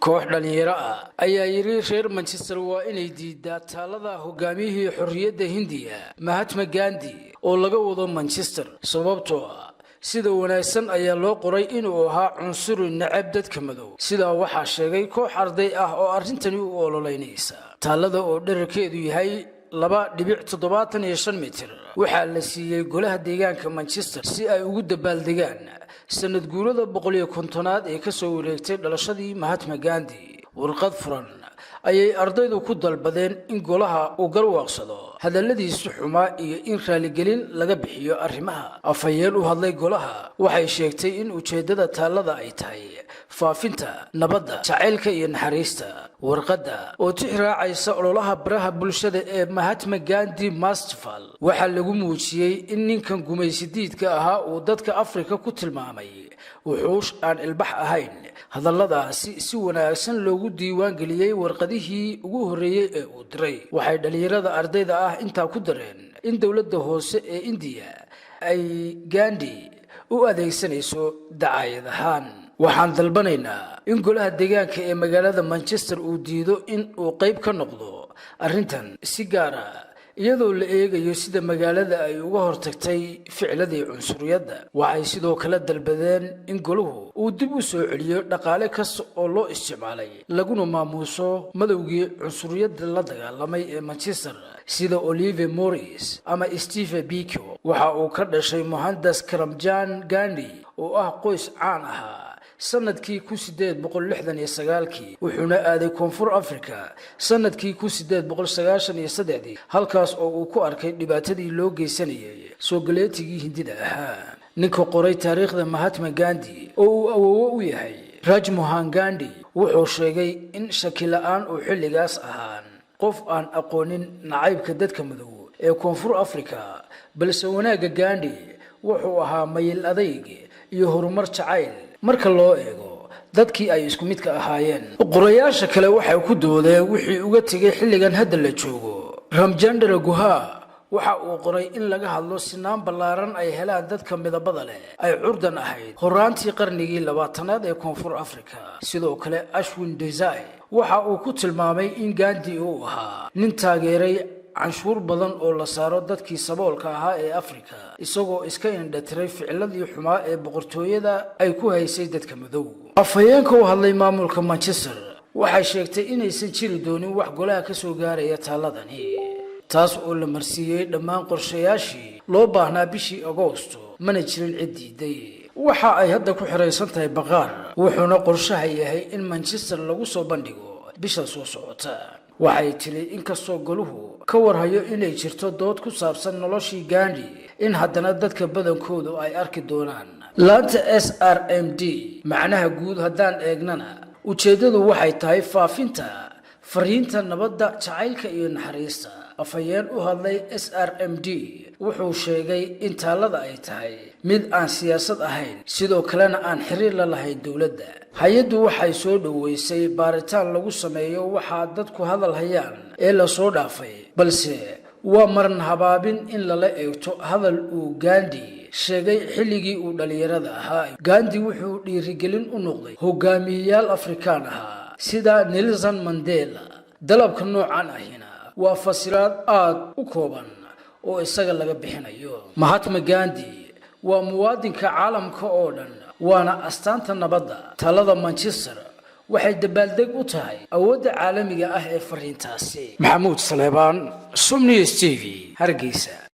koox dhalinyaro ah ayaa yiri reer Manchester waa inay diidaa taalada hogaamiyihii xorriyadda Hindiya Mahatma Gandhi oo laga wado Manchester sababtoo ah sida wanaagsan ayaa loo qoray inuu ahaa cunsuri nacab dadka madow sida waxa sheegay koox arday ah oo arintani u ololeynaysa taalada oo dhererkeedu yahay 2.75 mitir waxa la siiyay golaha deegaanka Manchester si ay ugu dabaaldegaan sanad guurada 150aad ee ka soo wareegtay dhalashadii Mahatma Gandhi warqad furan ayay ardaydu ku dalbadeen in golaha uu garwaaqsado hadalladiisu xumaa iyo in raaligelin laga bixiyo arrimaha afayeen u hadlay golaha waxay sheegtay in ujeedada taalada ay tahay faafinta nabadda jacaylka iyo naxariista warqadda oo tixraacaysa ololaha baraha bulshada ee Mahatma Gandhi Festival waxa lagu muujiyay in ninkan gumaysidiidka ahaa uu dadka Afrika ku tilmaamay wuxuush aan ilbax ahayn hadalladaasi si wanaagsan loogu diiwaan galiyay warqadihii ugu horeeyay ee uu diray waxay dhalinyarada ardayda ah inta ku dareen in dawladda hoose ee India ay Gandhi u adeegsanayso dacaayadahan waxaan dalbanaynaa in golaha deegaanka ee magaalada Manchester uu diido in uu qayb ka noqdo arrintan si gaar ah iyadoo la eegayo sida magaalada ay uga hortagtay ficilladii cunsuriyadda waxay sidoo kale dalbadeen in goluhu uu dib u soo celiyo dhaqaale kasta oo loo isticmaalay laguna maamuuso madowgii cunsuriyadda la dagaalamay ee Manchester sida Oliver Morris ama Steve Biko waxa uu ka dhashay Mohandas Karamchand Gandhi oo ah qoys caan ah sanadkii 1869 wuxuuna aaday koonfur Afrika sanadkii 1893 halkaas oo uu ku arkay dhibaatadii loo geysanayay soo galeetigii Hindida ahaa ninka qoray taariikhda Mahatma Gandhi oo uu awoowo u yahay Rajmohan Gandhi wuxuu sheegay in shaki la'aan uu xilligaas ahaan qof aan aqoonin nacaybka dadka madow ee koonfur Afrika balse wanaaga Gandhi wuxuu ahaa mayl adayg iyo horumar jacayl marka loo eego dadkii ay isku mid ka ahaayeen qorayaasha kale waxay ku doodeen wixii uga tagay xilligan hadda la joogo Ramchandra Guha waxa uu qoray in laga hadlo sinaan ballaaran ay helaan dadka midabada leh ay curdan ahayd horaantii qarnigii 20aad ee koonfur Afrika sidoo kale Ashwin Desai waxa uu ku tilmaamay in Gandhi uu ahaa nin taageeray canshuur badan oo la saaro dadkii saboolka ahaa ee Afrika isagoo iska indhatiray ficiladii xumaa ee boqortooyada ay ku haysay dadka madow afayeenka u hadlay maamulka Manchester waxay sheegtay inaysan jiri doonin wax golaha ka soo gaaraya taaladani taas oo la marsiiyay dhammaan qorshayaashii loo baahnaa bishii Agoosto mana jirin cid diiday waxa ay hadda ku xireysan tahay baqaar wuxuuna qorshaha yahay in Manchester lagu soo bandhigo bisha soo socota waxay tiri in kastoo goluhu ka warhayo inay jirto dood ku saabsan noloshii Gandhi in haddana dadka badankoodu ay arki doonaan laanta SRMD macnaha guud haddaan eegnana ujeedadu waxay tahay faafinta fariinta nabadda jacaylka iyo naxariista afayeen u hadlay SRMD wuxuu sheegay in taalada ay tahay mid aan siyaasad ahayn sidoo kalena aan xiriir la lahayn dawladda hay'addu waxay soo dhaweysay baaritaan lagu sameeyo waxa dadku hadal hayaan ee la soo dhaafay balse waa maran habaabin in la eegto hadal uu Gandhi sheegay xilligii uu dhalinyarada ahaa Gandhi wuxuu dhiirigelin u noqday hogaamiyayaal Afrikaan ah sida Nelson Mandela dalabka noocan ahina waa fasiraad aad u kooban oo isaga laga bixinayo Mahatma Gandhi waa muwaadinka caalamka oo dhan waana astaanta nabadda talada Manchester waxay dabaaldeg u tahay awoodda caalamiga ah ee fariintaasi Maxamuud Saleebaan Sumni TV Hargeysa